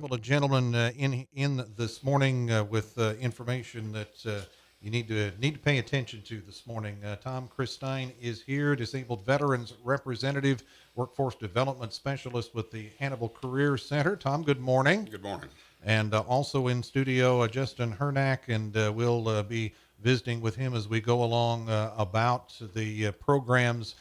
couple of gentlemen in this morning with information that you need to pay attention to this morning. Tom Christine is here, disabled veterans representative, workforce development specialist with the Hannibal Career Center. Tom, good morning. Good morning. And also in studio, Justin Hernack, and we'll be visiting with him as we go along about the programs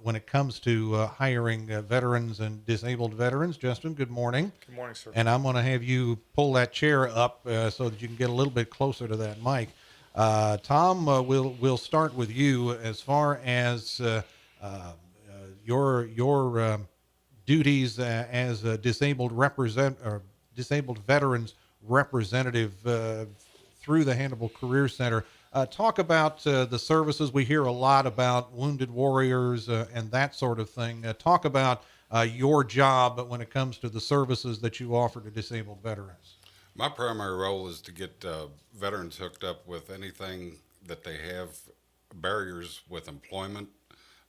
when it comes to hiring veterans and disabled veterans. Justin, good morning. Good morning, sir. And I'm going to have you pull that chair up so that you can get a little bit closer to that mic. Tom, we'll start with you as far as your duties as a disabled veterans representative through the Hannibal Career Center. Talk about the services. We hear a lot about wounded warriors and that sort of thing. Talk about your job when it comes to the services that you offer to disabled veterans. My primary role is to get veterans hooked up with anything that they have barriers with employment.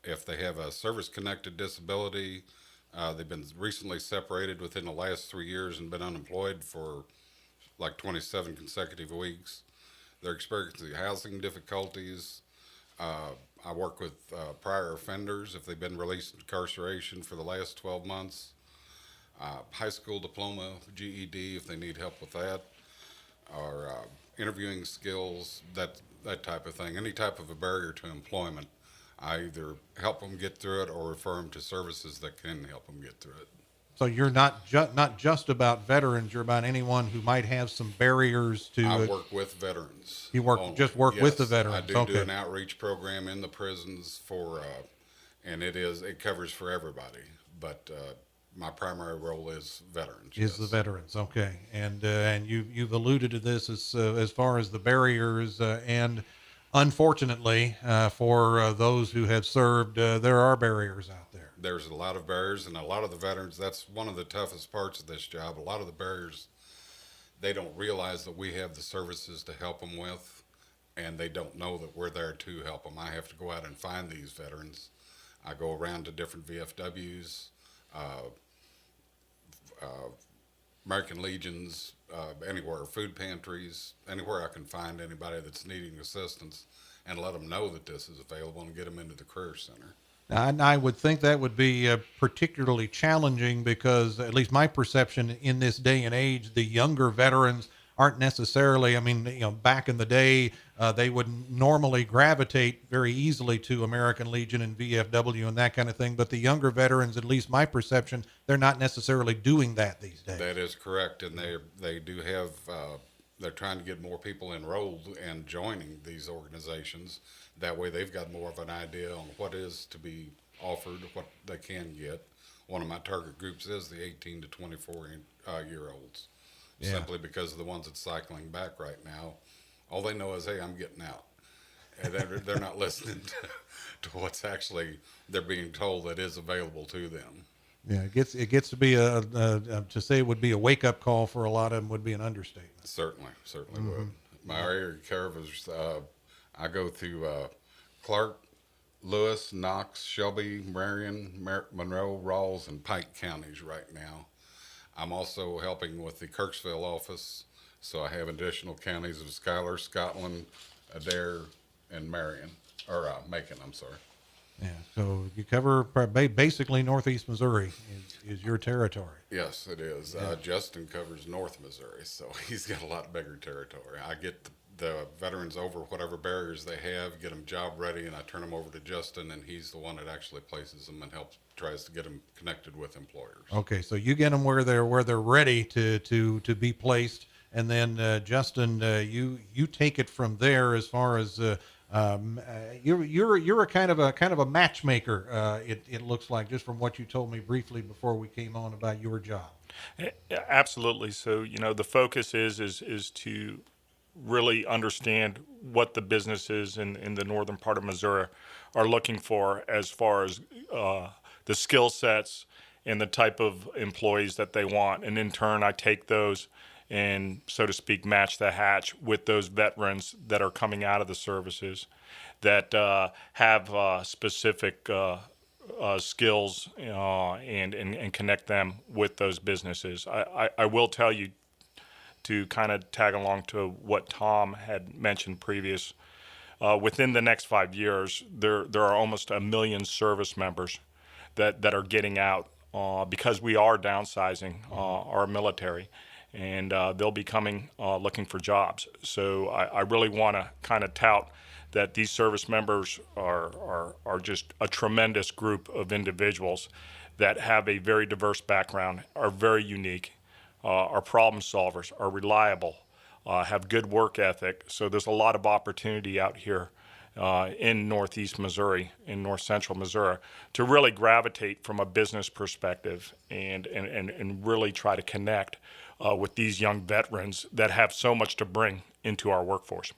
If they have a service-connected disability, they've been recently separated within the last 3 years and been unemployed for like 27 consecutive weeks. They're experiencing housing difficulties. I work with prior offenders if they've been released from incarceration for the last 12 months. High school diploma, GED if they need help with that, or interviewing skills, that type of thing. Any type of a barrier to employment, I either help them get through it or refer them to services that can help them get through it. So you're not just about veterans. You're about anyone who might have some barriers to. I work with veterans. You work only. Just work Yes, with the veterans. I do an outreach program in the prisons for, and it covers for everybody. But my primary role is veterans. Is the veterans, okay? And you've alluded to this as far as the barriers and. Unfortunately, for those who have served, there are barriers out there. There's a lot of barriers, and a lot of the veterans, that's one of the toughest parts of this job. A lot of the barriers, they don't realize that we have the services to help them with, and they don't know that we're there to help them. I have to go out and find these veterans. I go around to different VFWs, American Legions, anywhere, food pantries, anywhere I can find anybody that's needing assistance, and let them know that this is available and get them into the Career Center. And I would think that would be particularly challenging because, at least my perception in this day and age, the younger veterans aren't necessarily, back in the day, they would normally gravitate very easily to American Legion and VFW and that kind of thing. But the younger veterans, at least my perception, they're not necessarily doing that these days. That is correct. And they do have, they're trying to get more people enrolled and joining these organizations. That way they've got more of an idea on what is to be offered, what they can get. One of my target groups is the 18 to 24 year olds. Yeah. Simply because of the ones that's cycling back right now. All they know is, hey, I'm getting out. And they're not listening to what's actually they're being told that is available to them. Yeah, it gets to be to say it would be a wake up call for a lot of them would be an understatement. Certainly would. My area covers. I go through Clark, Lewis, Knox, Shelby, Marion, Monroe, Rawls, and Pike counties right now. I'm also helping with the Kirksville office, so I have additional counties of Schuyler, Scotland, Adair, and Macon. I'm sorry. Yeah, so you cover basically northeast Missouri is your territory. Yes, it is. Yeah. Justin covers North Missouri, so he's got a lot bigger territory. I get the veterans over whatever barriers they have, get them job ready, and I turn them over to Justin, and he's the one that actually places them and tries to get them connected with employers. Okay, so you get them where they're ready to be placed, and then Justin, you take it from there as far as you're a kind of a matchmaker. It looks like, just from what you told me briefly before we came on about your job. Absolutely. So the focus is to really understand what the businesses in the northern part of Missouri are looking for as far as the skill sets and the type of employees that they want. And in turn, I take those and, so to speak, match the hatch with those veterans that are coming out of the services that have specific skills and connect them with those businesses. I will tell you, to kind of tag along to what Tom had mentioned previous, within the next 5 years, there are almost 1 million service members that are getting out because we are downsizing our military, and they'll be coming looking for jobs. So I really want to kind of tout that these service members are just a tremendous group of individuals that have a very diverse background, are very unique, are problem solvers, are reliable, have good work ethic. So there's a lot of opportunity out here in Northeast Missouri, in North Central Missouri, to really gravitate from a business perspective and really try to connect with these young veterans that have so much to bring into our workforce.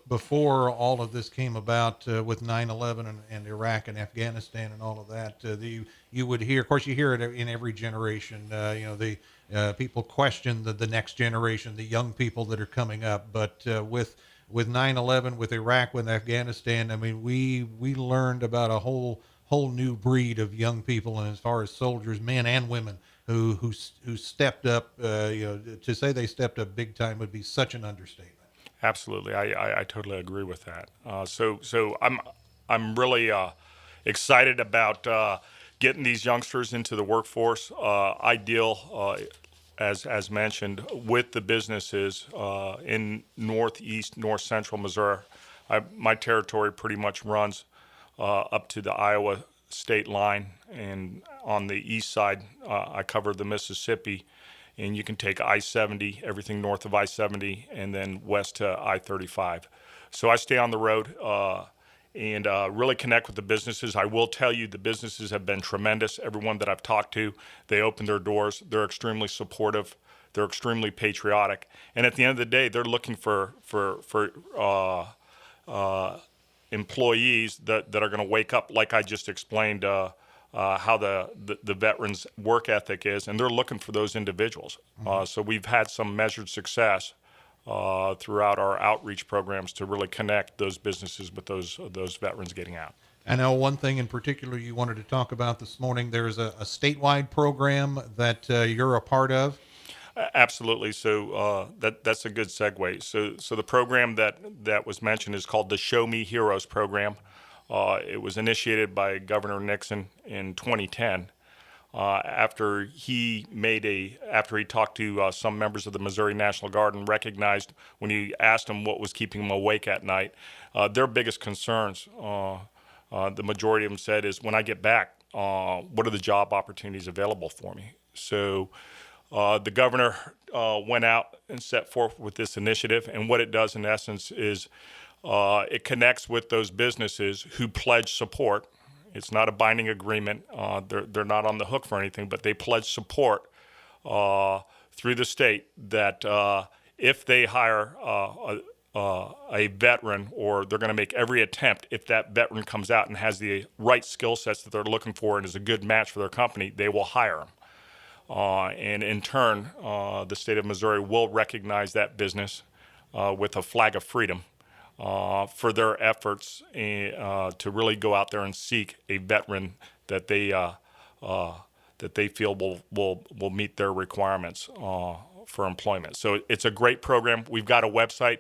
Before all of this came about with 9/11 and Iraq and Afghanistan and all of that, you would hear, of course, you hear it in every generation. The people question the next generation, the young people that are coming up. But with 9/11, with Iraq, with Afghanistan, I mean, we learned about a whole new breed of young people, and as far as soldiers, men and women, who stepped up. To say they stepped up big time would be such an understatement. Absolutely, I totally agree with that. So I'm really excited about getting these youngsters into the workforce. Ideal, as mentioned, with the businesses in North Central Missouri. My territory pretty much runs up to the Iowa state line, and on the east side, I cover the Mississippi. And you can take I-70, everything north of I-70, and then west to I-35. So I stay on the road and really connect with the businesses. I will tell you, the businesses have been tremendous. Everyone that I've talked to, they open their doors. They're extremely supportive. They're extremely patriotic. And at the end of the day, they're looking for employees that are going to wake up, like I just explained, how the veterans' work ethic is, and they're looking for those individuals. So we've had some measured success throughout our outreach programs to really connect those businesses with those veterans getting out. I know one thing in particular you wanted to talk about this morning. There's a statewide program that you're a part of. Absolutely. So that's a good segue. So the program that was mentioned is called the Show Me Heroes program. It was initiated by Governor Nixon in 2010 after he talked to some members of the Missouri National Guard and recognized, when he asked them what was keeping them awake at night, their biggest concerns, the majority of them said, is when I get back, what are the job opportunities available for me? So the governor went out and set forth with this initiative, and what it does in essence is it connects with those businesses who pledge support. It's not a binding agreement. They're not on the hook for anything, but they pledge support through the state that if they hire a veteran, or they're going to make every attempt, if that veteran comes out and has the right skill sets that they're looking for and is a good match for their company, they will hire them. And in turn, the state of Missouri will recognize that business with a flag of freedom for their efforts to really go out there and seek a veteran that they feel will meet their requirements for employment. So it's a great program. We've got a website,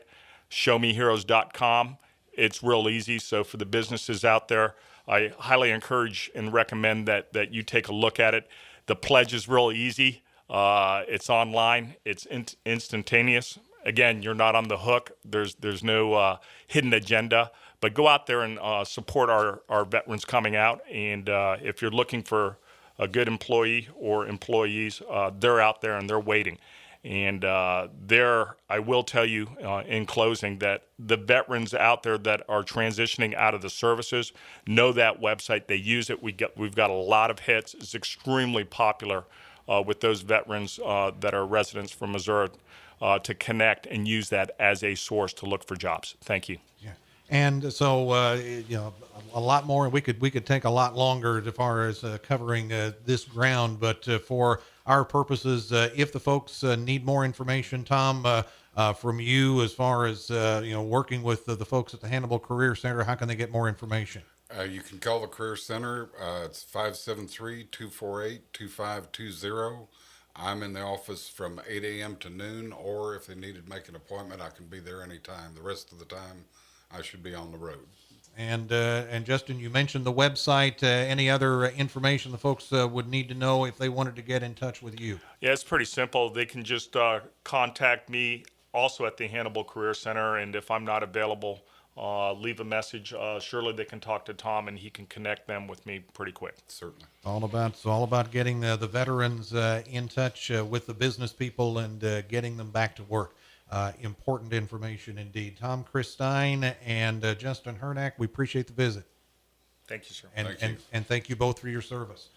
showmeheroes.com. It's real easy. So for the businesses out there, I highly encourage and recommend that you take a look at it. The pledge is real easy. It's online. It's instantaneous. Again, you're not on the hook. There's no hidden agenda. But go out there and support our veterans coming out. And if you're looking for a good employee or employees, they're out there and they're waiting. And I will tell you in closing that the veterans out there that are transitioning out of the services know that website. They use it. We've got a lot of hits. It's extremely popular with those veterans that are residents from Missouri to connect and use that as a source to look for jobs. Thank you. Yeah. And so, a lot more. We could take a lot longer as far as covering this ground, but for our purposes, if the folks need more information, Tom, from you as far as working with the folks at the Hannibal Career Center, how can they get more information? You can call the Career Center. It's 573-248-2520. I'm in the office from 8 a.m. to noon, or if they needed to make an appointment, I can be there anytime. The rest of the time, I should be on the road. And Justin, you mentioned the website. Any other information the folks would need to know if they wanted to get in touch with you? Yeah, it's pretty simple. They can just contact me also at the Hannibal Career Center, and if I'm not available, leave a message. Surely they can talk to Tom, and he can connect them with me pretty quick. Certainly. It's all about getting the veterans in touch with the business people and getting them back to work. Important information indeed. Tom, Chris Stein, and Justin Hernack, we appreciate the visit. Thank you, sir. And, Thank you. and thank you both for your service.